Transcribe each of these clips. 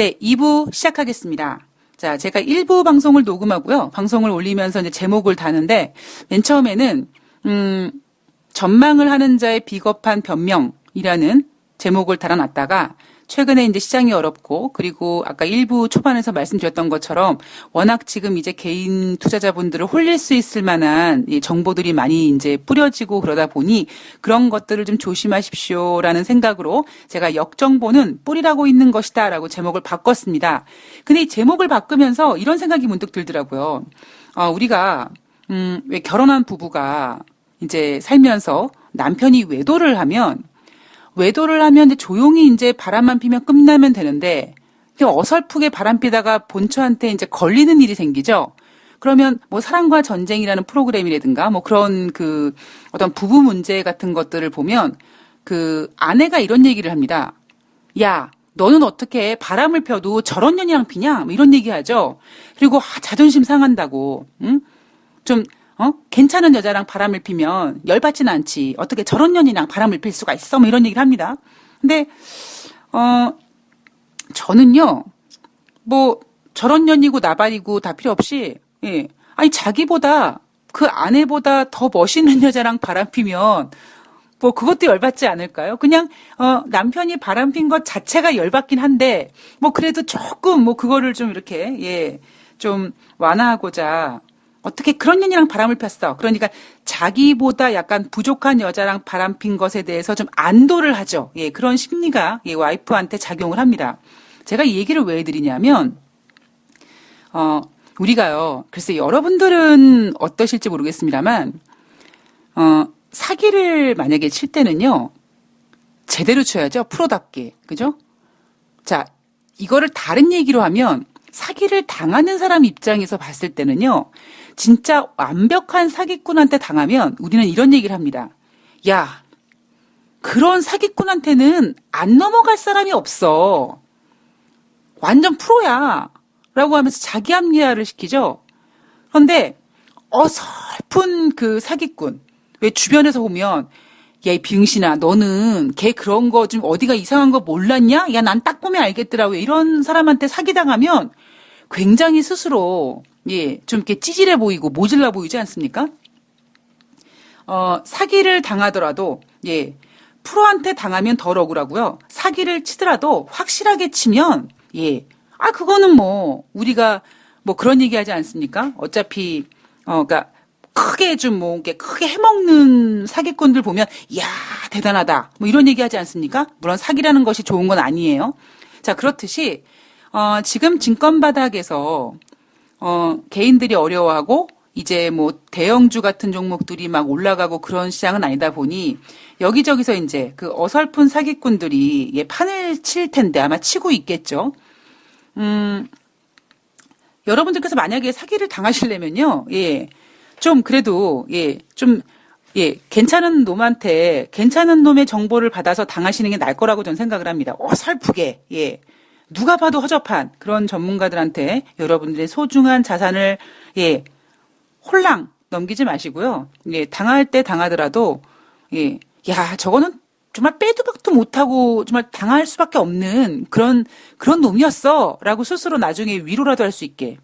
네, 2부 시작하겠습니다. 자, 제가 1부 방송을 녹음하고요. 방송을 올리면서 이제 제목을 다는데, 맨 처음에는, 전망을 하는 자의 비겁한 변명이라는 제목을 달아놨다가, 최근에 이제 시장이 어렵고, 그리고 아까 1부 초반에서 말씀드렸던 것처럼, 워낙 지금 이제 개인 투자자분들을 홀릴 수 있을 만한 이 정보들이 많이 이제 뿌려지고 그러다 보니, 그런 것들을 좀 조심하십시오라는 생각으로 제가 역정보는 뿌리라고 있는 것이다 라고 제목을 바꿨습니다. 근데 이 제목을 바꾸면서 이런 생각이 문득 들더라고요. 우리가, 왜 결혼한 부부가 이제 살면서 남편이 외도를 하면 이제 조용히 이제 바람만 피면 끝나면 되는데, 어설프게 바람 피다가 본처한테 이제 걸리는 일이 생기죠. 그러면 뭐 사랑과 전쟁이라는 프로그램이라든가 뭐 그런 그 어떤 부부 문제 같은 것들을 보면 그 아내가 이런 얘기를 합니다. 야, 너는 어떻게 바람을 펴도 저런 년이랑 피냐? 뭐 이런 얘기 하죠. 그리고 자존심 상한다고, 응? 좀 괜찮은 여자랑 바람을 피면 열받진 않지. 어떻게 저런 년이랑 바람을 필 수가 있어? 뭐 이런 얘기를 합니다. 근데, 저는요, 뭐, 저런 년이고 나발이고 다 필요 없이, 예. 아니, 자기보다, 그 아내보다 더 멋있는 여자랑 바람 피면, 뭐, 그것도 열받지 않을까요? 그냥, 남편이 바람 핀 것 자체가 열받긴 한데, 뭐, 그래도 조금, 뭐, 그거를 좀 이렇게, 예, 좀 완화하고자, 어떻게 그런 년이랑 바람을 폈어. 그러니까 자기보다 약간 부족한 여자랑 바람 핀 것에 대해서 좀 안도를 하죠. 예, 그런 심리가 예, 와이프한테 작용을 합니다. 제가 이 얘기를 왜 드리냐면, 우리가요, 글쎄 여러분들은 어떠실지 모르겠습니다만, 사기를 만약에 칠 때는요, 제대로 쳐야죠. 프로답게. 그죠? 자, 이거를 다른 얘기로 하면, 사기를 당하는 사람 입장에서 봤을 때는요, 진짜 완벽한 사기꾼한테 당하면 우리는 이런 얘기를 합니다. 야, 그런 사기꾼한테는 안 넘어갈 사람이 없어. 완전 프로야. 라고 하면서 자기 합리화를 시키죠. 그런데 어설픈 그 사기꾼, 왜 주변에서 보면 야, 이 비응신아, 너는 걔 그런 거 좀 어디가 이상한 거 몰랐냐? 야, 난 딱 보면 알겠더라고. 이런 사람한테 사기당하면 굉장히 스스로, 예, 좀 이렇게 찌질해 보이고 모질라 보이지 않습니까? 사기를 당하더라도, 예, 프로한테 당하면 덜 억울하고요. 사기를 치더라도 확실하게 치면, 예, 그거는 뭐, 우리가 뭐 그런 얘기 하지 않습니까? 어차피, 그러니까 크게 좀 뭐, 이렇게 크게 해먹는 사기꾼들 보면, 이야, 대단하다. 뭐 이런 얘기 하지 않습니까? 물론 사기라는 것이 좋은 건 아니에요. 자, 그렇듯이, 지금 증권 바닥에서, 개인들이 어려워하고, 이제 뭐, 대형주 같은 종목들이 막 올라가고 그런 시장은 아니다 보니, 여기저기서 이제 그 어설픈 사기꾼들이, 예, 판을 칠 텐데 아마 치고 있겠죠. 여러분들께서 만약에 사기를 당하시려면요, 예, 좀 그래도, 예, 좀, 예, 괜찮은 놈한테, 괜찮은 놈의 정보를 받아서 당하시는 게 나을 거라고 저는 생각을 합니다. 어설프게, 예. 누가 봐도 허접한 그런 전문가들한테 여러분들의 소중한 자산을, 예, 홀랑 넘기지 마시고요. 예, 당할 때 당하더라도, 예, 야, 저거는 정말 빼도 박도 못하고 정말 당할 수밖에 없는 그런 놈이었어. 라고 스스로 나중에 위로라도 할 수 있게.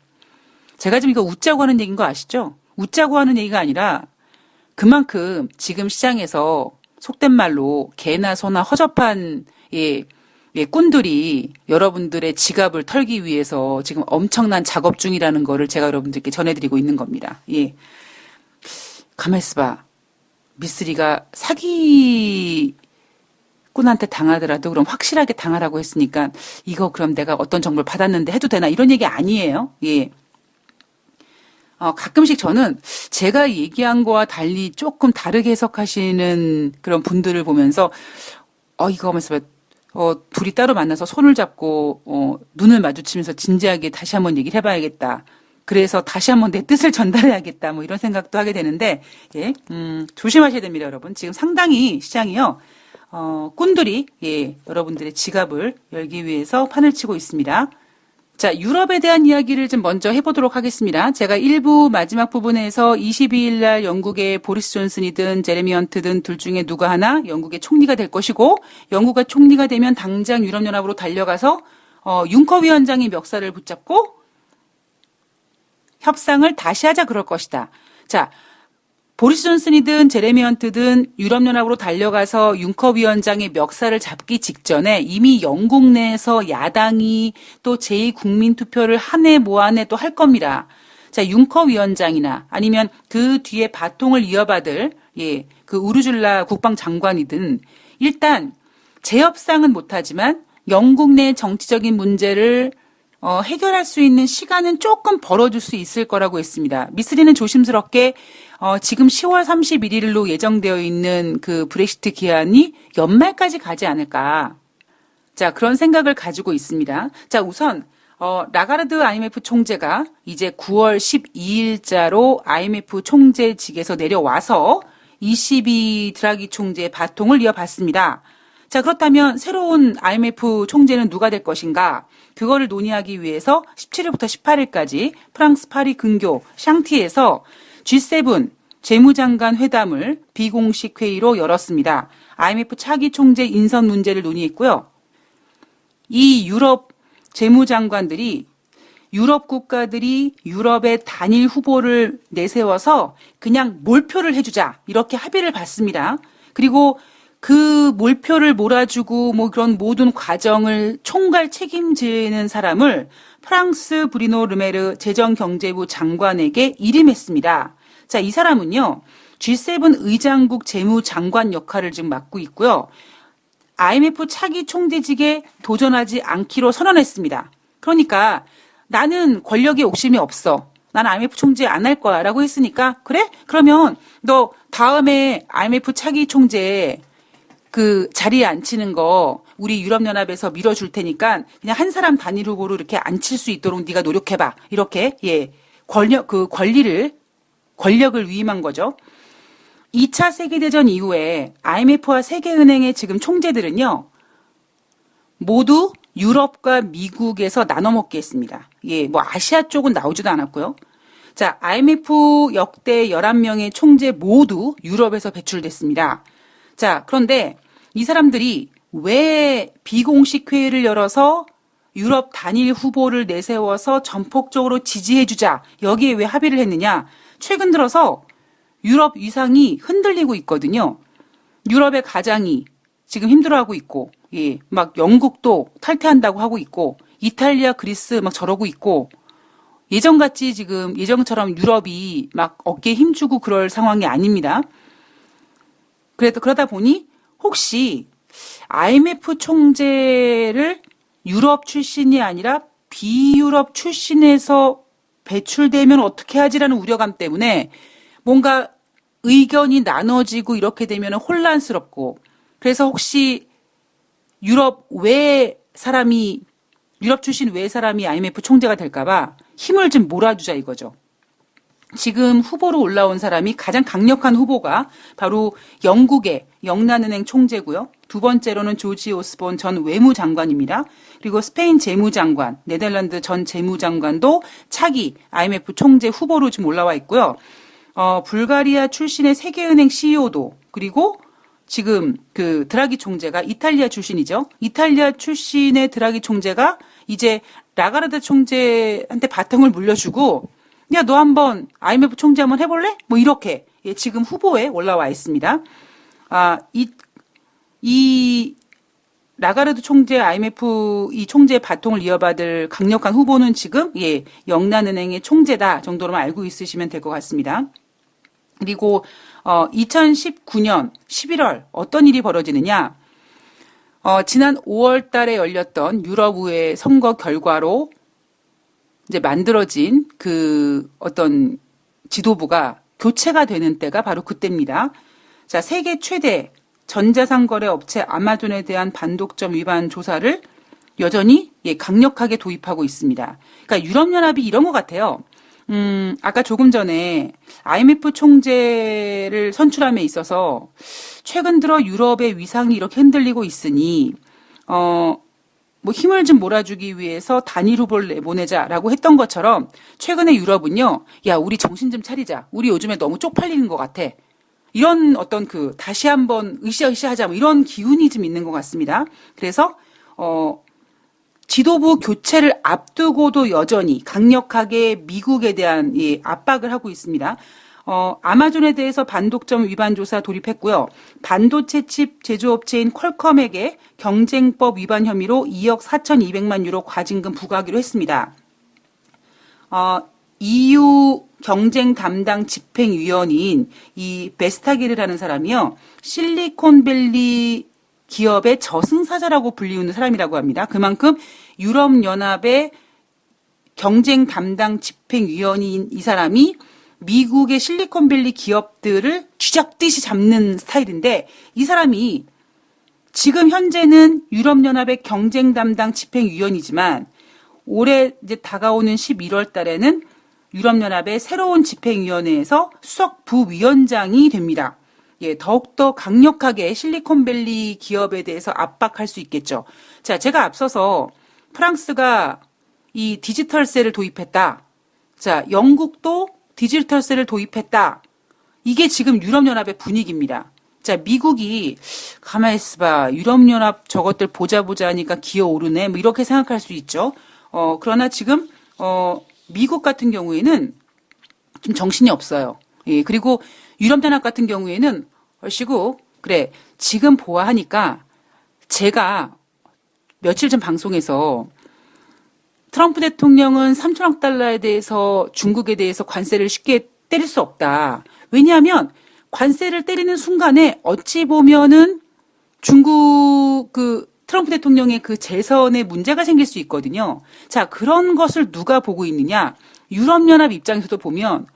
제가 지금 이거 웃자고 하는 얘기인 거 아시죠? 웃자고 하는 얘기가 아니라 그만큼 지금 시장에서 속된 말로 개나 소나 허접한, 예, 예, 꾼들이 여러분들의 지갑을 털기 위해서 지금 엄청난 작업 중이라는 거를 제가 여러분들께 전해드리고 있는 겁니다. 예. 가만히 있어봐. 미쓰리가 사기꾼한테 당하더라도 그럼 확실하게 당하라고 했으니까 이거 그럼 내가 어떤 정보를 받았는데 해도 되나 이런 얘기 아니에요. 예. 가끔씩 저는 제가 얘기한 거와 달리 조금 다르게 해석하시는 그런 분들을 보면서 이거 하면서 둘이 따로 만나서 손을 잡고 눈을 마주치면서 진지하게 다시 한번 얘기를 해봐야겠다. 그래서 다시 한번 내 뜻을 전달해야겠다. 뭐 이런 생각도 하게 되는데, 예, 조심하셔야 됩니다, 여러분. 지금 상당히 시장이요, 꾼들이, 예, 여러분들의 지갑을 열기 위해서 판을 치고 있습니다. 자, 유럽에 대한 이야기를 좀 먼저 해보도록 하겠습니다. 제가 1부 마지막 부분에서 22일 날 영국의 보리스 존슨이든 제레미 헌트든 둘 중에 누가 하나 영국의 총리가 될 것이고, 영국의 총리가 되면 당장 유럽연합으로 달려가서 융커 위원장이 멱살을 붙잡고 협상을 다시 하자 그럴 것이다. 자, 보리스 존슨이든 제레미 헌트든 유럽연합으로 달려가서 융커 위원장의 멱살을 잡기 직전에 이미 영국 내에서 야당이 또 제2국민투표를 한 해 뭐 한 해 또 할 겁니다. 자, 융커 위원장이나 아니면 그 뒤에 바통을 이어받을 그 우르줄라 국방장관이든 일단 재협상은 못하지만 영국 내 정치적인 문제를 해결할 수 있는 시간은 조금 벌어줄 수 있을 거라고 했습니다. 미쓰리는 조심스럽게 지금 10월 31일로 예정되어 있는 그 브렉시트 기한이 연말까지 가지 않을까. 자, 그런 생각을 가지고 있습니다. 자, 우선 라가르드 IMF 총재가 이제 9월 12일자로 IMF 총재직에서 내려와서 22 드라기 총재의 바통을 이어받습니다. 자, 그렇다면 새로운 IMF 총재는 누가 될 것인가? 그거를 논의하기 위해서 17일부터 18일까지 프랑스 파리 근교 샹티에서 G7 재무장관 회담을 비공식 회의로 열었습니다. IMF 차기 총재 인선 문제를 논의했고요. 이 유럽 재무장관들이 유럽 국가들이 유럽의 단일 후보를 내세워서 그냥 몰표를 해주자 이렇게 합의를 봤습니다. 그리고 그 몰표를 몰아주고 뭐 그런 모든 과정을 총괄 책임지는 사람을 프랑스 브리노 르메르 재정경제부 장관에게 일임했습니다. 자, 이 사람은요, G7 의장국 재무장관 역할을 지금 맡고 있고요. IMF 차기 총재직에 도전하지 않기로 선언했습니다. 그러니까 나는 권력에 욕심이 없어. 난 IMF 총재 안 할 거야 라고 했으니까 그래? 그러면 너 다음에 IMF 차기 총재 그 자리에 앉히는 거 우리 유럽연합에서 밀어줄 테니까 그냥 한 사람 단일 후보로 이렇게 앉힐 수 있도록 네가 노력해봐. 이렇게 권력을 위임한 거죠. 2차 세계대전 이후에 IMF와 세계은행의 지금 총재들은요. 모두 유럽과 미국에서 나눠 먹게 했습니다. 뭐 아시아 쪽은 나오지도 않았고요. 자, IMF 역대 11명의 총재 모두 유럽에서 배출됐습니다. 자, 그런데 이 사람들이 왜 비공식 회의를 열어서 유럽 단일 후보를 내세워서 전폭적으로 지지해주자 여기에 왜 합의를 했느냐? 최근 들어서 유럽 위상이 흔들리고 있거든요. 유럽의 가장이 지금 힘들어하고 있고, 막 영국도 탈퇴한다고 하고 있고, 이탈리아, 그리스 막 저러고 있고, 예전처럼 유럽이 막 어깨에 힘주고 그럴 상황이 아닙니다. 그러다 보니 혹시 IMF 총재를 유럽 출신이 아니라 비유럽 출신에서 배출되면 어떻게 하지라는 우려감 때문에 뭔가 의견이 나눠지고 이렇게 되면 혼란스럽고 그래서 혹시 유럽 출신 외 사람이 IMF 총재가 될까봐 힘을 좀 몰아주자 이거죠. 지금 후보로 올라온 사람이 가장 강력한 후보가 바로 영국의 영란은행 총재고요. 두 번째로는 조지 오스본 전 외무장관입니다. 그리고 스페인 재무장관, 네덜란드 전 재무장관도 차기 IMF 총재 후보로 지금 올라와 있고요. 불가리아 출신의 세계은행 CEO도 그리고 지금 그 드라기 총재가 이탈리아 출신이죠. 이탈리아 출신의 드라기 총재가 이제 라가르드 총재한테 바통을 물려주고 야, 너 한번 IMF 총재 한번 해볼래? 뭐 이렇게 지금 후보에 올라와 있습니다. 이 라가르드 총재 IMF 이 총재의 바통을 이어받을 강력한 후보는 지금 영란은행의 총재다 정도로만 알고 있으시면 될 것 같습니다. 그리고 2019년 11월 어떤 일이 벌어지느냐? 지난 5월 달에 열렸던 유럽의회 선거 결과로 이제 만들어진 그 어떤 지도부가 교체가 되는 때가 바로 그때입니다. 자, 세계 최대 전자상거래 업체 아마존에 대한 반독점 위반 조사를 여전히 강력하게 도입하고 있습니다. 그러니까 유럽연합이 이런 것 같아요. 아까 조금 전에 IMF 총재를 선출함에 있어서 최근 들어 유럽의 위상이 이렇게 흔들리고 있으니 뭐 힘을 좀 몰아주기 위해서 단일 후보를 내보내자라고 했던 것처럼 최근에 유럽은요, 야, 우리 정신 좀 차리자. 우리 요즘에 너무 쪽팔리는 것 같아. 이런 어떤 다시 한번 으쌰으쌰하자 뭐 이런 기운이 좀 있는 것 같습니다. 그래서 지도부 교체를 앞두고도 여전히 강력하게 미국에 대한 압박을 하고 있습니다. 아마존에 대해서 반독점 위반 조사 돌입했고요. 반도체 칩 제조업체인 퀄컴에게 경쟁법 위반 혐의로 2억 4,200만 유로 과징금 부과하기로 했습니다. EU 경쟁 담당 집행위원인 이 베스타게르라는 사람이요. 실리콘밸리 기업의 저승사자라고 불리우는 사람이라고 합니다. 그만큼 유럽연합의 경쟁 담당 집행위원인 이 사람이 미국의 실리콘밸리 기업들을 쥐잡듯이 잡는 스타일인데, 이 사람이 지금 현재는 유럽연합의 경쟁 담당 집행위원이지만 올해 이제 다가오는 11월 달에는 유럽연합의 새로운 집행위원회에서 수석 부위원장이 됩니다. 예, 더욱더 강력하게 실리콘밸리 기업에 대해서 압박할 수 있겠죠. 자, 제가 앞서서 프랑스가 이 디지털세를 도입했다. 자, 영국도 디지털세를 도입했다. 이게 지금 유럽연합의 분위기입니다. 자, 미국이 가만히 있어봐. 유럽연합 저것들 보자 하니까 기어오르네. 뭐 이렇게 생각할 수 있죠. 그러나 지금, 미국 같은 경우에는 좀 정신이 없어요. 예, 그리고 유럽연합 같은 경우에는 얼씨구, 그래, 지금 보아하니까 제가 며칠 전 방송에서 트럼프 대통령은 3천억 달러에 대해서 중국에 대해서 관세를 쉽게 때릴 수 없다. 왜냐하면 관세를 때리는 순간에 어찌 보면은 중국 트럼프 대통령의 그 재선에 문제가 생길 수 있거든요. 자, 그런 것을 누가 보고 있느냐? 유럽연합 입장에서도 보면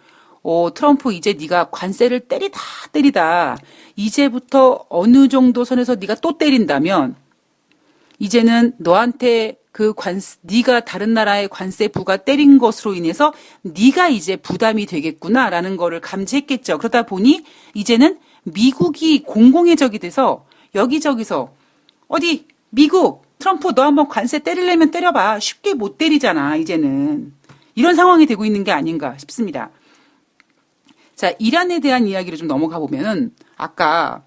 트럼프 이제 네가 관세를 때리다 이제부터 어느 정도 선에서 네가 또 때린다면 이제는 너한테 네가 다른 나라의 관세 부과 때린 것으로 인해서 네가 이제 부담이 되겠구나라는 거를 감지했겠죠. 그러다 보니 이제는 미국이 공공의 적이 돼서 여기저기서 어디 미국 트럼프 너 한번 관세 때리려면 때려봐. 쉽게 못 때리잖아 이제는. 이런 상황이 되고 있는 게 아닌가 싶습니다. 자, 이란에 대한 이야기를 좀 넘어가 보면은 아까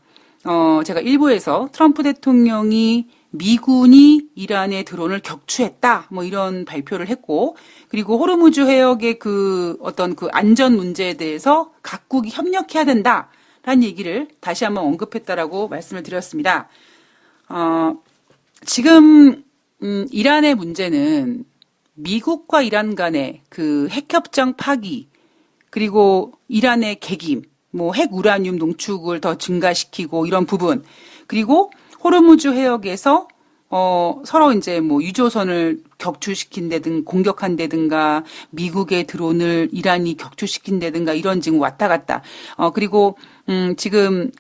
제가 일부에서 트럼프 대통령이 미군이 이란의 드론을 격추했다 뭐 이런 발표를 했고, 그리고 호르무즈 해역의 어떤 안전 문제에 대해서 각국이 협력해야 된다라는 얘기를 다시 한번 언급했다라고 말씀을 드렸습니다. 지금 이란의 문제는 미국과 이란 간의 핵협정 파기, 그리고 이란의 개김, 뭐 핵 우라늄 농축을 더 증가시키고 이런 부분, 그리고 호르무즈 해역에서 서로 이제 뭐 유조선을 공격한다든가 미국의 드론을 이란이 격추시킨다든가 이런 지금 왔다 갔다. 그리고 지금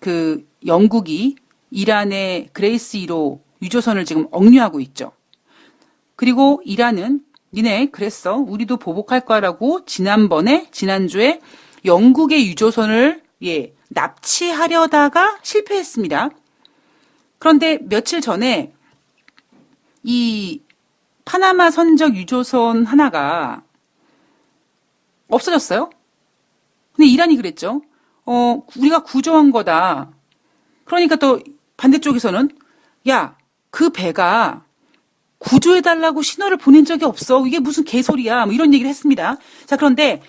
영국이 이란의 그레이스 1호 유조선을 지금 억류하고 있죠. 그리고 이란은 니네 그랬어. 우리도 보복할 거라고 지난주에 영국의 유조선을 납치하려다가 실패했습니다. 그런데 며칠 전에 이 파나마 선적 유조선 하나가 없어졌어요. 근데 이란이 그랬죠. 우리가 구조한 거다. 그러니까 또 반대쪽에서는 야, 그 배가 구조해달라고 신호를 보낸 적이 없어. 이게 무슨 개소리야. 뭐 이런 얘기를 했습니다. 자, 그런데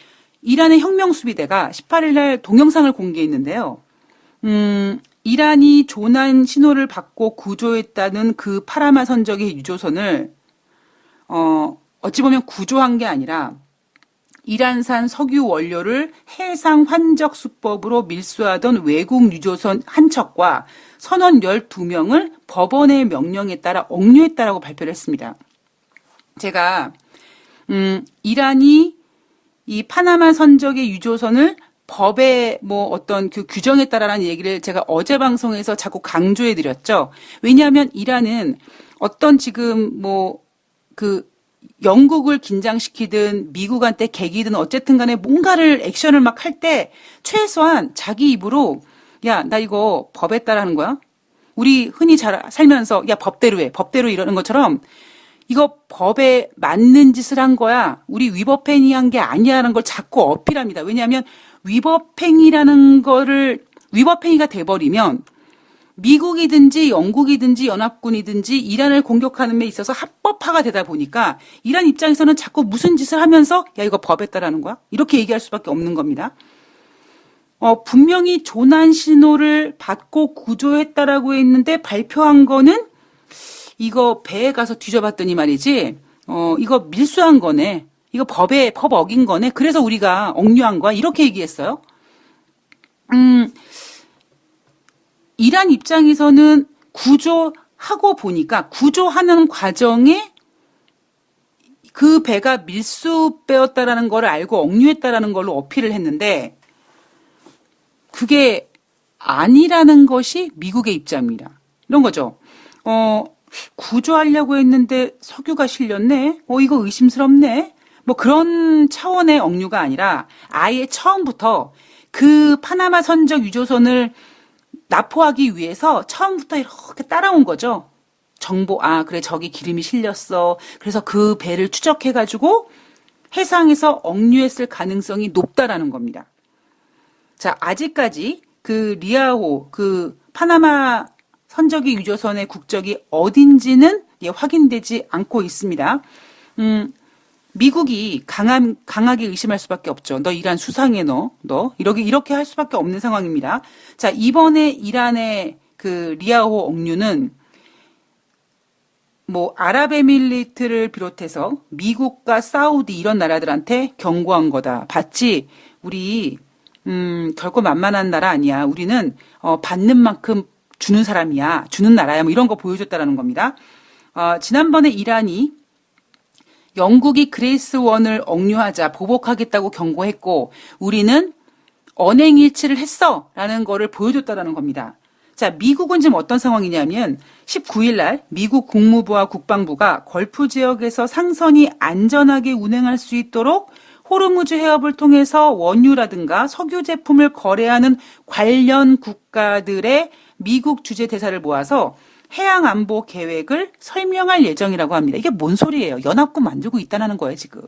이란의 혁명수비대가 18일 날 동영상을 공개했는데요. 이란이 조난 신호를 받고 구조했다는 그 파나마 선적의 유조선을 어찌 보면 구조한 게 아니라 이란산 석유 원료를 해상 환적 수법으로 밀수하던 외국 유조선 한 척과 선원 12명을 법원의 명령에 따라 억류했다라고 발표를 했습니다. 제가 이란이 이 파나마 선적의 유조선을 법의 뭐 어떤 규정에 따라라는 얘기를 제가 어제 방송에서 자꾸 강조해 드렸죠. 왜냐하면 이란은 어떤 지금 영국을 긴장시키든 미국한테 개기든 어쨌든 간에 뭔가를 액션을 막 할 때 최소한 자기 입으로 야, 나 이거 법에 따라 하는 거야? 우리 흔히 잘 살면서 야, 법대로 해. 법대로 이러는 것처럼 이거 법에 맞는 짓을 한 거야. 우리 위법행위한 게 아니라는 걸 자꾸 어필합니다. 왜냐하면 위법행위가 돼버리면 미국이든지 영국이든지 연합군이든지 이란을 공격하는 데 있어서 합법화가 되다 보니까 이란 입장에서는 자꾸 무슨 짓을 하면서 야 이거 법에 따르는 거야? 이렇게 얘기할 수밖에 없는 겁니다. 분명히 조난 신호를 받고 구조했다라고 했는데 발표한 거는 이거 배에 가서 뒤져봤더니 말이지 이거 밀수한 거네. 이거 법 어긴 거네. 그래서 우리가 억류한 거야. 이렇게 얘기했어요. 이란 입장에서는 구조하고 보니까 구조하는 과정에 그 배가 밀수배였다라는 걸 알고 억류했다라는 걸로 어필을 했는데 그게 아니라는 것이 미국의 입장입니다. 이런 거죠. 구조하려고 했는데 석유가 실렸네. 이거 의심스럽네. 뭐 그런 차원의 억류가 아니라 아예 처음부터 그 파나마 선적 유조선을 납포하기 위해서 처음부터 이렇게 따라온 거죠. 정보, 그래, 저기 기름이 실렸어. 그래서 그 배를 추적해가지고 해상에서 억류했을 가능성이 높다라는 겁니다. 자, 아직까지 그 리아호, 그 파나마 선적이 유조선의 국적이 어딘지는 확인되지 않고 있습니다. 미국이 강하게 의심할 수밖에 없죠. 너 이란 수상해, 너. 이렇게 할 수밖에 없는 상황입니다. 자, 이번에 이란의 그 리아호 억류는 뭐 아랍에미리트를 비롯해서 미국과 사우디 이런 나라들한테 경고한 거다. 봤지? 우리 결코 만만한 나라 아니야. 우리는 받는 만큼 주는 사람이야. 주는 나라야. 뭐 이런 거 보여줬다라는 겁니다. 지난번에 이란이 영국이 그레이스 원을 억류하자 보복하겠다고 경고했고 우리는 언행일치를 했어라는 거를 보여줬다라는 겁니다. 자, 미국은 지금 어떤 상황이냐면 19일 날 미국 국무부와 국방부가 걸프 지역에서 상선이 안전하게 운행할 수 있도록 호르무즈 해협을 통해서 원유라든가 석유 제품을 거래하는 관련 국가들의 미국 주재 대사를 모아서 해양 안보 계획을 설명할 예정이라고 합니다. 이게 뭔 소리예요? 연합군 만들고 있다는 거예요, 지금.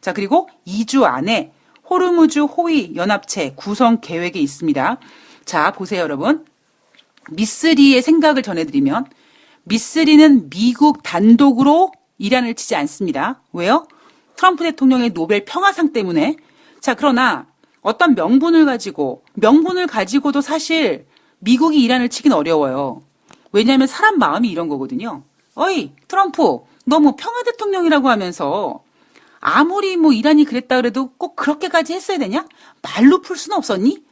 자, 그리고 2주 안에 호르무즈 호위 연합체 구성 계획이 있습니다. 자, 보세요, 여러분. 미쓰리의 생각을 전해드리면 미쓰리는 미국 단독으로 이란을 치지 않습니다. 왜요? 트럼프 대통령의 노벨 평화상 때문에. 자, 그러나 어떤 명분을 가지고도 사실 미국이 이란을 치긴 어려워요. 왜냐하면 사람 마음이 이런 거거든요. 어이, 트럼프, 너 뭐 평화 대통령이라고 하면서 아무리 뭐 이란이 그랬다 그래도 꼭 그렇게까지 했어야 되냐? 말로 풀 수는 없었니?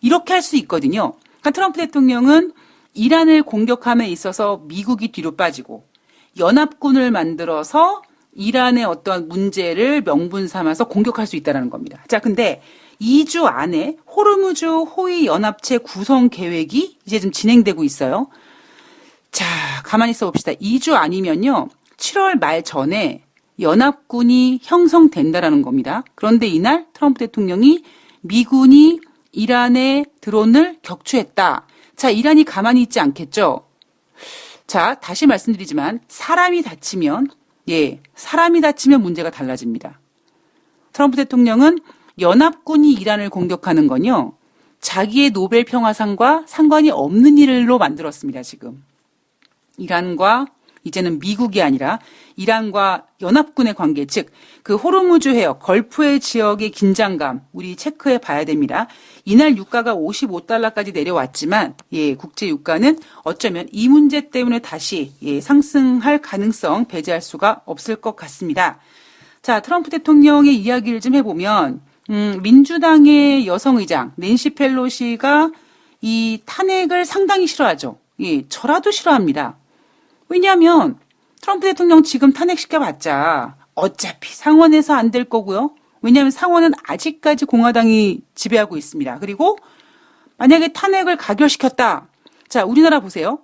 이렇게 할 수 있거든요. 그러니까 트럼프 대통령은 이란을 공격함에 있어서 미국이 뒤로 빠지고 연합군을 만들어서 이란의 어떤 문제를 명분 삼아서 공격할 수 있다는 겁니다. 자, 근데 2주 안에 호르무즈 호위 연합체 구성 계획이 이제 좀 진행되고 있어요. 자, 가만히 있어 봅시다. 2주 아니면요. 7월 말 전에 연합군이 형성된다라는 겁니다. 그런데 이날 트럼프 대통령이 미군이 이란의 드론을 격추했다. 자, 이란이 가만히 있지 않겠죠? 자, 다시 말씀드리지만 사람이 다치면 문제가 달라집니다. 트럼프 대통령은 연합군이 이란을 공격하는 건요. 자기의 노벨 평화상과 상관이 없는 일로 만들었습니다, 지금. 이란과 이제는 미국이 아니라 이란과 연합군의 관계, 즉 그 호르무즈 해협, 걸프의 지역의 긴장감 우리 체크해 봐야 됩니다. 이날 유가가 55달러까지 내려왔지만 국제 유가는 어쩌면 이 문제 때문에 다시 상승할 가능성 배제할 수가 없을 것 같습니다. 자, 트럼프 대통령의 이야기를 좀 해보면 민주당의 여성의장 낸시 펠로시가 이 탄핵을 상당히 싫어하죠. 저라도 싫어합니다. 왜냐하면 트럼프 대통령 지금 탄핵시켜봤자 어차피 상원에서 안 될 거고요. 왜냐하면 상원은 아직까지 공화당이 지배하고 있습니다. 그리고 만약에 탄핵을 가결시켰다. 자, 우리나라 보세요.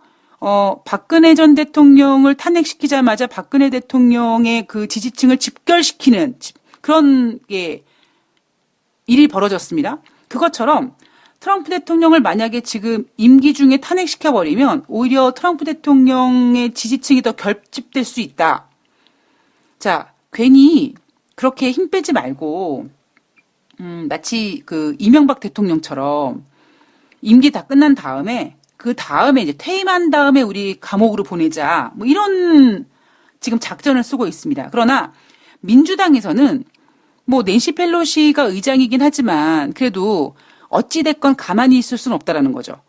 박근혜 전 대통령을 탄핵시키자마자 박근혜 대통령의 그 지지층을 집결시키는 그런 일이 벌어졌습니다. 그것처럼 트럼프 대통령을 만약에 지금 임기 중에 탄핵시켜버리면 오히려 트럼프 대통령의 지지층이 더 결집될 수 있다. 자, 괜히 그렇게 힘 빼지 말고 마치 그 이명박 대통령처럼 임기 다 끝난 다음에 그 다음에 이제 퇴임한 다음에 우리 감옥으로 보내자. 뭐 이런 지금 작전을 쓰고 있습니다. 그러나 민주당에서는 뭐 낸시 펠로시가 의장이긴 하지만 그래도 어찌됐건 가만히 있을 수는 없다라는 거죠.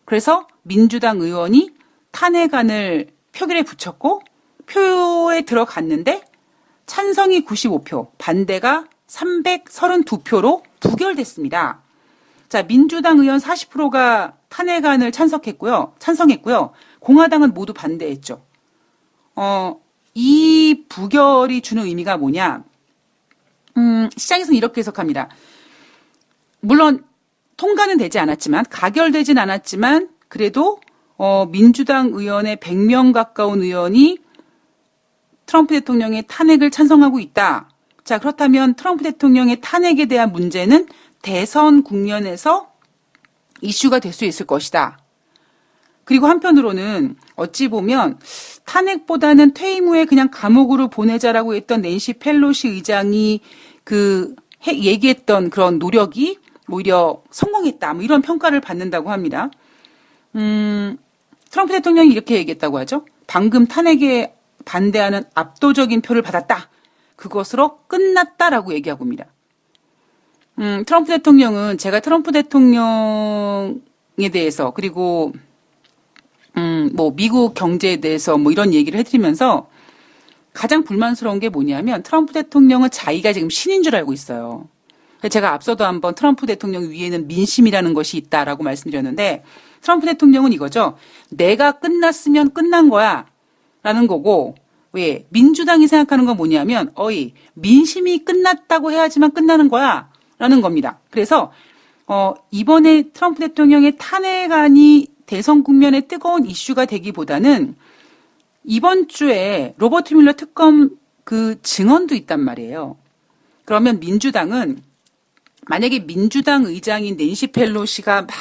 그래서 민주당 의원이 탄핵안을 표결에 붙였고 표에 들어갔는데 찬성이 95표, 반대가 332표로 부결됐습니다. 자, 민주당 의원 40%가 탄핵안을 찬성했고요. 공화당은 모두 반대했죠. 이 부결이 주는 의미가 뭐냐? 시장에서는 이렇게 해석합니다. 물론 통과는 되지 않았지만, 가결되진 않았지만, 그래도 민주당 의원의 100명 가까운 의원이 트럼프 대통령의 탄핵을 찬성하고 있다. 자, 그렇다면 트럼프 대통령의 탄핵에 대한 문제는 대선 국면에서 이슈가 될 수 있을 것이다. 그리고 한편으로는 어찌 보면 탄핵보다는 퇴임 후에 그냥 감옥으로 보내자라고 했던 낸시 펠로시 의장이 얘기했던 그런 노력이 오히려 성공했다. 뭐 이런 평가를 받는다고 합니다. 트럼프 대통령이 이렇게 얘기했다고 하죠. 방금 탄핵에 반대하는 압도적인 표를 받았다. 그것으로 끝났다라고 얘기하고 있습니다. 트럼프 대통령은 제가 트럼프 대통령에 대해서 그리고 뭐 미국 경제에 대해서 뭐 이런 얘기를 해드리면서 가장 불만스러운 게 뭐냐면 트럼프 대통령은 자기가 지금 신인 줄 알고 있어요. 제가 앞서도 한번 트럼프 대통령 위에는 민심이라는 것이 있다라고 말씀드렸는데 트럼프 대통령은 이거죠. 내가 끝났으면 끝난 거야 라는 거고 왜 민주당이 생각하는 건 뭐냐면 민심이 끝났다고 해야지만 끝나는 거야 라는 겁니다. 그래서 이번에 트럼프 대통령의 탄핵안이 대선 국면의 뜨거운 이슈가 되기보다는 이번 주에 로버트 뮬러 특검 그 증언도 있단 말이에요. 그러면 민주당은 만약에 민주당 의장인 낸시 펠로시가 막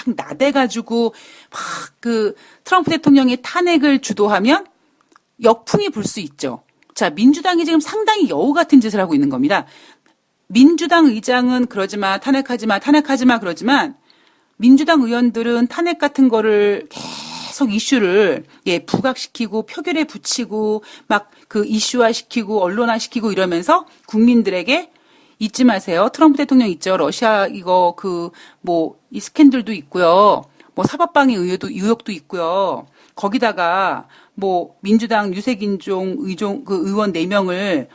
나대가지고 막 트럼프 대통령의 탄핵을 주도하면 역풍이 불 수 있죠. 자, 민주당이 지금 상당히 여우 같은 짓을 하고 있는 겁니다. 민주당 의장은 그러지 마, 탄핵하지 마 그러지만 민주당 의원들은 탄핵 같은 거를 계속 이슈를 부각시키고 표결에 붙이고 막 이슈화 시키고 언론화 시키고 이러면서 국민들에게 잊지 마세요. 트럼프 대통령 있죠. 러시아 이거 이 스캔들도 있고요. 뭐 사법방해 의혹도 있고요. 거기다가 뭐 민주당 유색인종 의원 4명을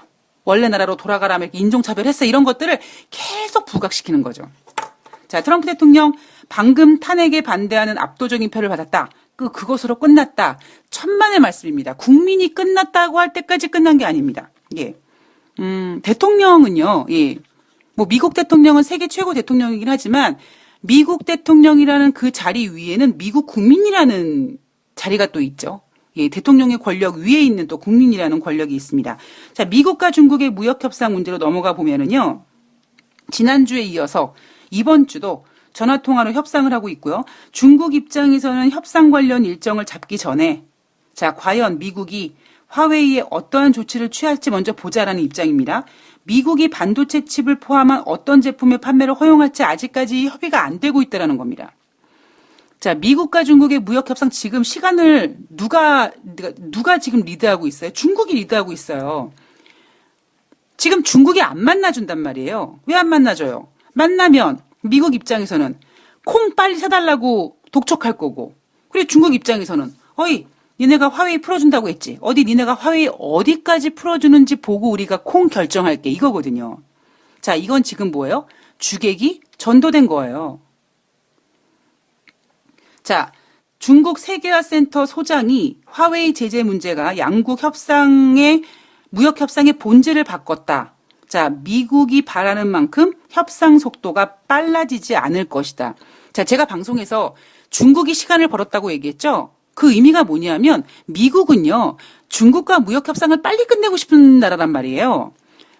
원래 나라로 돌아가라며 인종차별했어. 이런 것들을 계속 부각시키는 거죠. 자, 트럼프 대통령 방금 탄핵에 반대하는 압도적인 표를 받았다. 그것으로 끝났다. 천만의 말씀입니다. 국민이 끝났다고 할 때까지 끝난 게 아닙니다. 예. 대통령은요, 뭐 미국 대통령은 세계 최고 대통령이긴 하지만 미국 대통령이라는 그 자리 위에는 미국 국민이라는 자리가 또 있죠. 대통령의 권력 위에 있는 또 국민이라는 권력이 있습니다. 자, 미국과 중국의 무역 협상 문제로 넘어가 보면은요, 지난주에 이어서 이번 주도 전화통화로 협상을 하고 있고요. 중국 입장에서는 협상 관련 일정을 잡기 전에 자, 과연 미국이 화웨이에 어떠한 조치를 취할지 먼저 보자라는 입장입니다. 미국이 반도체 칩을 포함한 어떤 제품의 판매를 허용할지 아직까지 협의가 안 되고 있다는 겁니다. 자, 미국과 중국의 무역 협상 지금 시간을 누가 지금 리드하고 있어요? 중국이 리드하고 있어요. 지금 중국이 안 만나준단 말이에요. 왜 안 만나줘요? 만나면 미국 입장에서는 콩 빨리 사달라고 독촉할 거고, 그리고 중국 입장에서는 니네가 화웨이 풀어준다고 했지. 니네가 화웨이 어디까지 풀어주는지 보고 우리가 콩 결정할게. 이거거든요. 자, 이건 지금 뭐예요? 주객이 전도된 거예요. 자, 중국 세계화센터 소장이 화웨이 제재 문제가 양국 무역 협상의 본질을 바꿨다. 자, 미국이 바라는 만큼 협상 속도가 빨라지지 않을 것이다. 자, 제가 방송에서 중국이 시간을 벌었다고 얘기했죠? 그 의미가 뭐냐면 미국은요, 중국과 무역 협상을 빨리 끝내고 싶은 나라란 말이에요.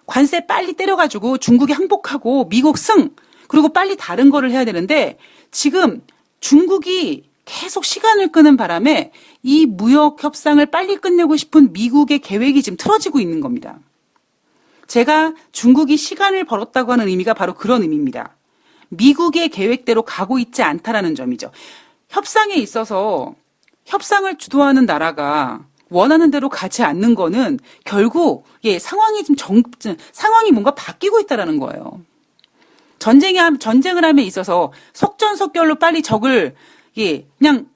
관세 빨리 때려가지고 중국이 항복하고 미국 승, 그리고 빨리 다른 거를 해야 되는데 지금 중국이 계속 시간을 끄는 바람에 이 무역 협상을 빨리 끝내고 싶은 미국의 계획이 지금 틀어지고 있는 겁니다. 제가 중국이 시간을 벌었다고 하는 의미가 바로 그런 의미입니다. 미국의 계획대로 가고 있지 않다라는 점이죠. 협상에 있어서 협상을 주도하는 나라가 원하는 대로 가지 않는 거는 결국 상황이 상황이 뭔가 바뀌고 있다라는 거예요. 전쟁을 함에 있어서 속전속결로 빨리 적을 그냥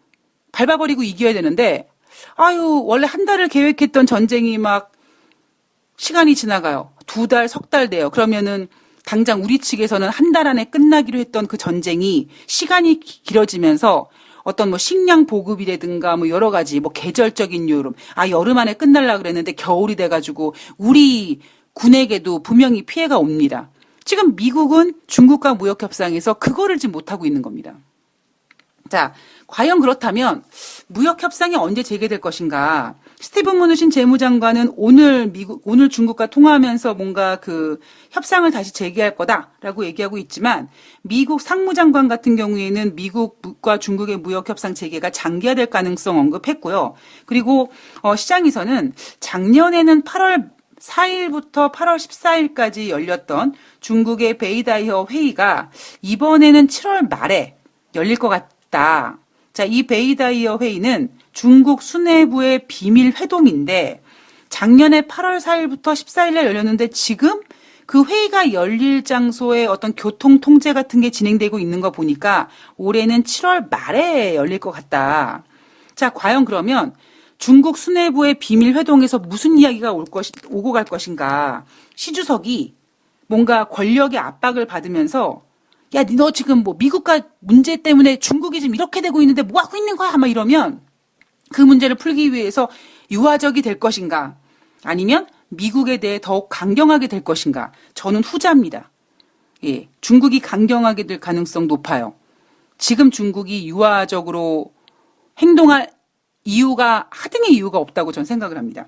밟아버리고 이겨야 되는데 원래 한 달을 계획했던 전쟁이 막 시간이 지나가요. 2달, 석 달 돼요. 그러면은 당장 우리 측에서는 한 달 안에 끝나기로 했던 그 전쟁이 시간이 길어지면서 어떤 뭐 식량 보급이라든가 뭐 여러 가지 뭐 계절적인 이유로 여름 안에 끝날라 그랬는데 겨울이 돼가지고 우리 군에게도 분명히 피해가 옵니다. 지금 미국은 중국과 무역 협상에서 그거를 지금 못하고 있는 겁니다. 자, 과연 그렇다면 무역 협상이 언제 재개될 것인가? 스티븐 무누신 재무장관은 오늘 중국과 통화하면서 뭔가 그 협상을 다시 재개할 거다라고 얘기하고 있지만 미국 상무장관 같은 경우에는 미국과 중국의 무역 협상 재개가 장기화될 가능성 언급했고요. 그리고 시장에서는 작년에는 8월 4일부터 8월 14일까지 열렸던 중국의 베이다이어 회의가 이번에는 7월 말에 열릴 것 같다. 자, 이 베이다이어 회의는 중국 수뇌부의 비밀 회동인데 작년에 8월 4일부터 14일에 열렸는데 지금 그 회의가 열릴 장소에 어떤 교통 통제 같은 게 진행되고 있는 거 보니까 올해는 7월 말에 열릴 것 같다. 자, 과연 그러면 중국 수뇌부의 비밀 회동에서 무슨 이야기가 오고 갈 것인가? 시 주석이 뭔가 권력의 압박을 받으면서 너 지금 뭐 미국과 문제 때문에 중국이 지금 이렇게 되고 있는데 뭐 하고 있는 거야? 막 이러면 그 문제를 풀기 위해서 유화적이 될 것인가? 아니면 미국에 대해 더욱 강경하게 될 것인가? 저는 후자입니다. 중국이 강경하게 될 가능성 높아요. 지금 중국이 유화적으로 행동할 하등의 이유가 없다고 저는 생각을 합니다.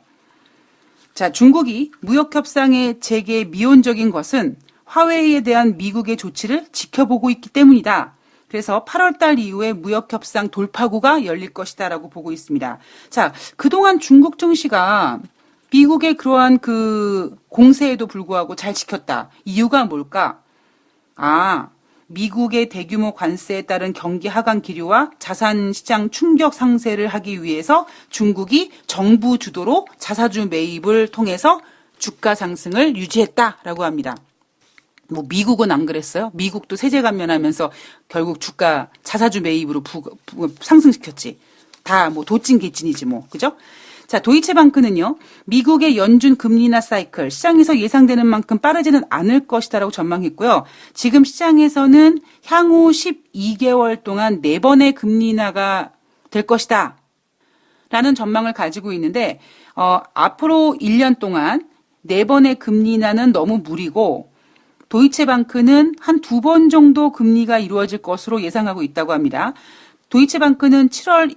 자, 중국이 무역협상의 재개에 미온적인 것은 화웨이에 대한 미국의 조치를 지켜보고 있기 때문이다. 그래서 8월 달 이후에 무역협상 돌파구가 열릴 것이다라고 보고 있습니다. 자, 그동안 중국 증시가 미국의 그러한 그 공세에도 불구하고 잘 지켰다. 이유가 뭘까? 미국의 대규모 관세에 따른 경기 하강 기류와 자산 시장 충격 상쇄를 하기 위해서 중국이 정부 주도로 자사주 매입을 통해서 주가 상승을 유지했다라고 합니다. 뭐 미국은 안 그랬어요? 미국도 세제 감면하면서 결국 주가 자사주 매입으로 상승시켰지. 다 뭐 도찐 개찐이지 뭐. 그죠? 자, 도이체방크는요. 미국의 연준 금리 인하 사이클 시장에서 예상되는 만큼 빠르지는 않을 것이다라고 전망했고요. 지금 시장에서는 향후 12개월 동안 4번의 금리 인하가 될 것이다. 라는 전망을 가지고 있는데 앞으로 1년 동안 4번의 금리 인하는 너무 무리고 도이체방크는 한 2번 정도 금리가 이루어질 것으로 예상하고 있다고 합니다. 도이체방크는 7월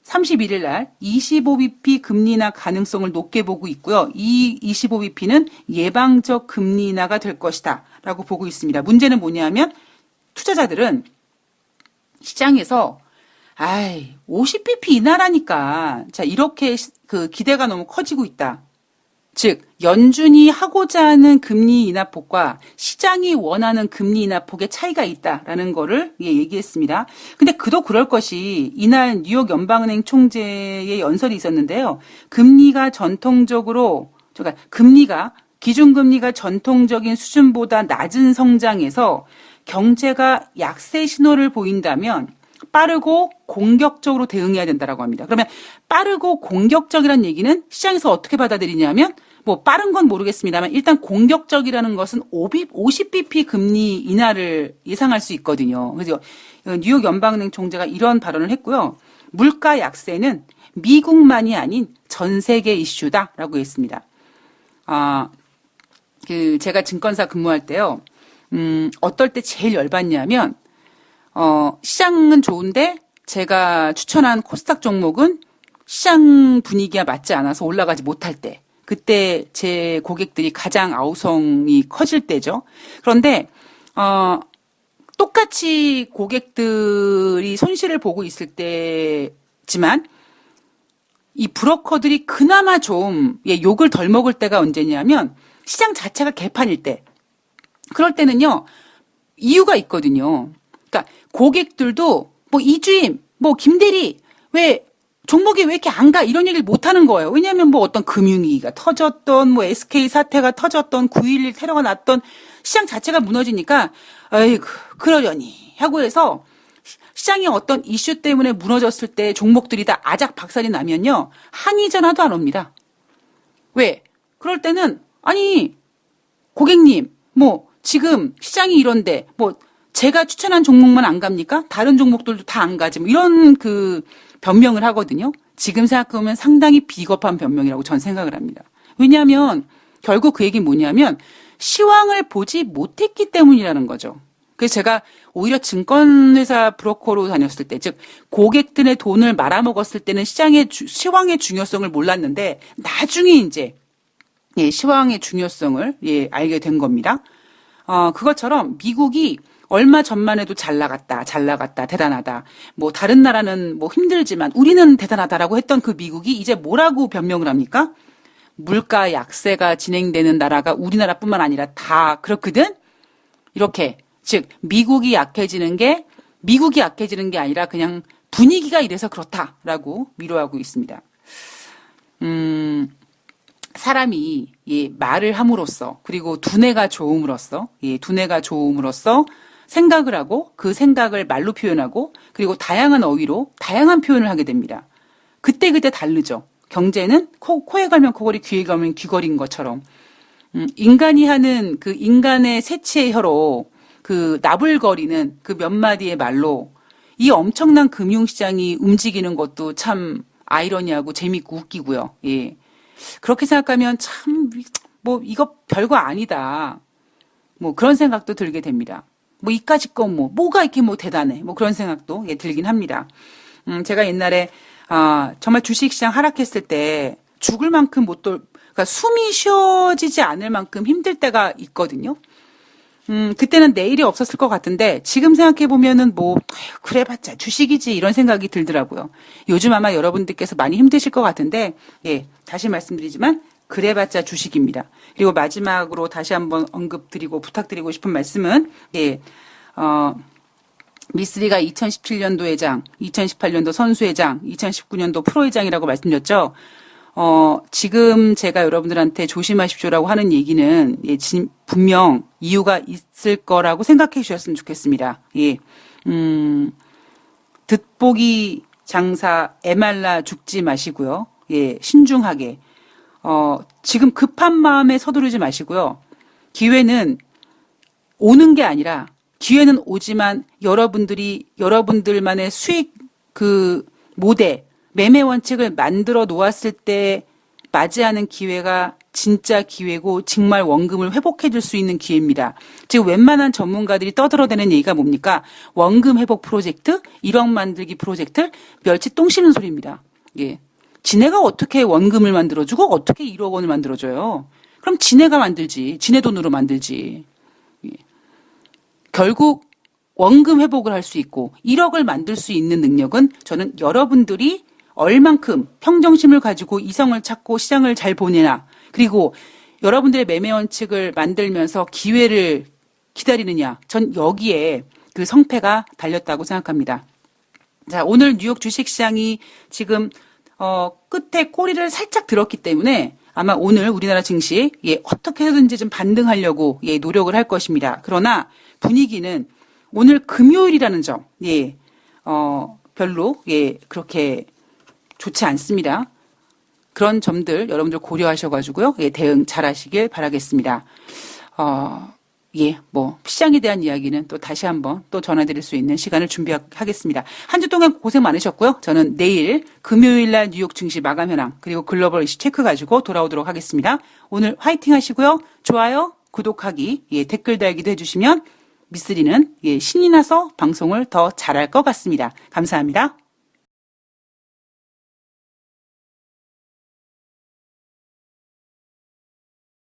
31일 날 25bp 금리 인하 가능성을 높게 보고 있고요. 이 25bp는 예방적 금리 인하가 될 것이다 라고 보고 있습니다. 문제는 뭐냐면 투자자들은 시장에서 50bp 인하라니까 자 이렇게 그 기대가 너무 커지고 있다. 즉 연준이 하고자 하는 금리 인하폭과 시장이 원하는 금리 인하폭의 차이가 있다라는 거를 얘기했습니다. 근데 그도 그럴 것이 이날 뉴욕 연방은행 총재의 연설이 있었는데요. 기준금리가 전통적인 수준보다 낮은 성장에서 경제가 약세 신호를 보인다면 빠르고 공격적으로 대응해야 된다라고 합니다. 그러면 빠르고 공격적이라는 얘기는 시장에서 어떻게 받아들이냐면 뭐 빠른 건 모르겠습니다만 일단 공격적이라는 것은 50bp 금리 인하를 예상할 수 있거든요. 그래서 뉴욕 연방은행 총재가 이런 발언을 했고요. 물가 약세는 미국만이 아닌 전 세계 이슈다라고 했습니다. 제가 증권사 근무할 때요. 어떨 때 제일 열받냐면 시장은 좋은데 제가 추천한 코스닥 종목은 시장 분위기와 맞지 않아서 올라가지 못할 때 그때 제 고객들이 가장 아우성이 커질 때죠. 그런데 똑같이 고객들이 손실을 보고 있을 때지만 이 브로커들이 그나마 좀 욕을 덜 먹을 때가 언제냐면 시장 자체가 개판일 때. 그럴 때는요. 이유가 있거든요. 그러니까 고객들도 뭐 이주임 뭐 김대리 왜 종목이 왜 이렇게 안 가? 이런 얘기를 못 하는 거예요. 왜냐하면 뭐 어떤 금융위기가 터졌던, 뭐 SK 사태가 터졌던, 9.11 테러가 났던 시장 자체가 무너지니까, 아이고, 그러려니 하고 해서 시장이 어떤 이슈 때문에 무너졌을 때 종목들이 다 아작박살이 나면요, 항의 전화도 안 옵니다. 왜? 그럴 때는 아니 고객님, 뭐 지금 시장이 이런데 뭐 제가 추천한 종목만 안 갑니까? 다른 종목들도 다 안 가지. 뭐 이런 그 변명을 하거든요. 지금 생각해보면 상당히 비겁한 변명이라고 전 생각을 합니다. 왜냐하면 결국 그 얘기는 뭐냐면 시황을 보지 못했기 때문이라는 거죠. 그래서 제가 오히려 증권회사 브로커로 다녔을 때, 즉 고객들의 돈을 말아먹었을 때는 시황의 중요성을 몰랐는데 나중에 이제 시황의 중요성을 알게 된 겁니다. 그것처럼 미국이 얼마 전만 해도 잘 나갔다, 대단하다. 뭐 다른 나라는 뭐 힘들지만 우리는 대단하다라고 했던 그 미국이 이제 뭐라고 변명을 합니까? 물가 약세가 진행되는 나라가 우리나라뿐만 아니라 다 그렇거든. 이렇게 즉 미국이 약해지는 게 아니라 그냥 분위기가 이래서 그렇다라고 위로하고 있습니다. 사람이 말을 함으로써 그리고 두뇌가 좋음으로써 생각을 하고 그 생각을 말로 표현하고 그리고 다양한 어휘로 다양한 표현을 하게 됩니다. 그때 다르죠. 경제는 코에 걸면 코걸이, 귀에 걸면 귀걸이인 것처럼 인간이 하는 그 인간의 새치의 혀로 그 나불거리는 그 몇 마디의 말로 이 엄청난 금융시장이 움직이는 것도 참 아이러니하고 재밌고 웃기고요. 예. 그렇게 생각하면 참 뭐 이거 별거 아니다. 뭐 그런 생각도 들게 됩니다. 뭐 이까짓 건 뭐가 이렇게 뭐 대단해. 뭐 그런 생각도 들긴 합니다. 제가 옛날에 정말 주식시장 하락했을 때 죽을 만큼 그러니까 숨이 쉬어지지 않을 만큼 힘들 때가 있거든요. 그때는 내일이 없었을 것 같은데 지금 생각해 보면은 그래봤자 주식이지 이런 생각이 들더라고요. 요즘 아마 여러분들께서 많이 힘드실 것 같은데 다시 말씀드리지만 그래봤자 주식입니다. 그리고 마지막으로 다시 한번 언급드리고 부탁드리고 싶은 말씀은 미쓰리가 2017년도 회장, 2018년도 선수회장, 2019년도 프로회장이라고 말씀드렸죠. 지금 제가 여러분들한테 조심하십시오라고 하는 얘기는 분명 이유가 있을 거라고 생각해 주셨으면 좋겠습니다. 듣보기 장사 애말라 죽지 마시고요. 신중하게. 지금 급한 마음에 서두르지 마시고요. 기회는 오는 게 아니라 기회는 오지만 여러분들만의 수익 모델, 매매 원칙을 만들어 놓았을 때 맞이하는 기회가 진짜 기회고 정말 원금을 회복해 줄 수 있는 기회입니다. 지금 웬만한 전문가들이 떠들어대는 얘기가 뭡니까? 원금 회복 프로젝트, 1억 만들기 프로젝트, 멸치 똥 씹는 소리입니다. 지네가 어떻게 원금을 만들어주고 어떻게 1억 원을 만들어줘요? 그럼 지네가 만들지. 지네 돈으로 만들지. 결국 원금 회복을 할 수 있고 1억을 만들 수 있는 능력은 저는 여러분들이 얼만큼 평정심을 가지고 이성을 찾고 시장을 잘 보내나 그리고 여러분들의 매매 원칙을 만들면서 기회를 기다리느냐 전 여기에 그 성패가 달렸다고 생각합니다. 자, 오늘 뉴욕 주식시장이 지금 끝에 꼬리를 살짝 들었기 때문에 아마 오늘 우리나라 증시 어떻게 해서든지 좀 반등하려고 노력을 할 것입니다. 그러나 분위기는 오늘 금요일이라는 점 별로 그렇게 좋지 않습니다. 그런 점들 여러분들 고려하셔가지고요. 대응 잘 하시길 바라겠습니다. 시장에 대한 이야기는 또 다시 한번 또 전해드릴 수 있는 시간을 준비하겠습니다. 한 주 동안 고생 많으셨고요. 저는 내일 금요일 날 뉴욕 증시 마감 현황 그리고 글로벌 이슈 체크 가지고 돌아오도록 하겠습니다. 오늘 화이팅 하시고요. 좋아요, 구독하기, 댓글 달기도 해주시면 미쓰리는 신이 나서 방송을 더 잘할 것 같습니다. 감사합니다.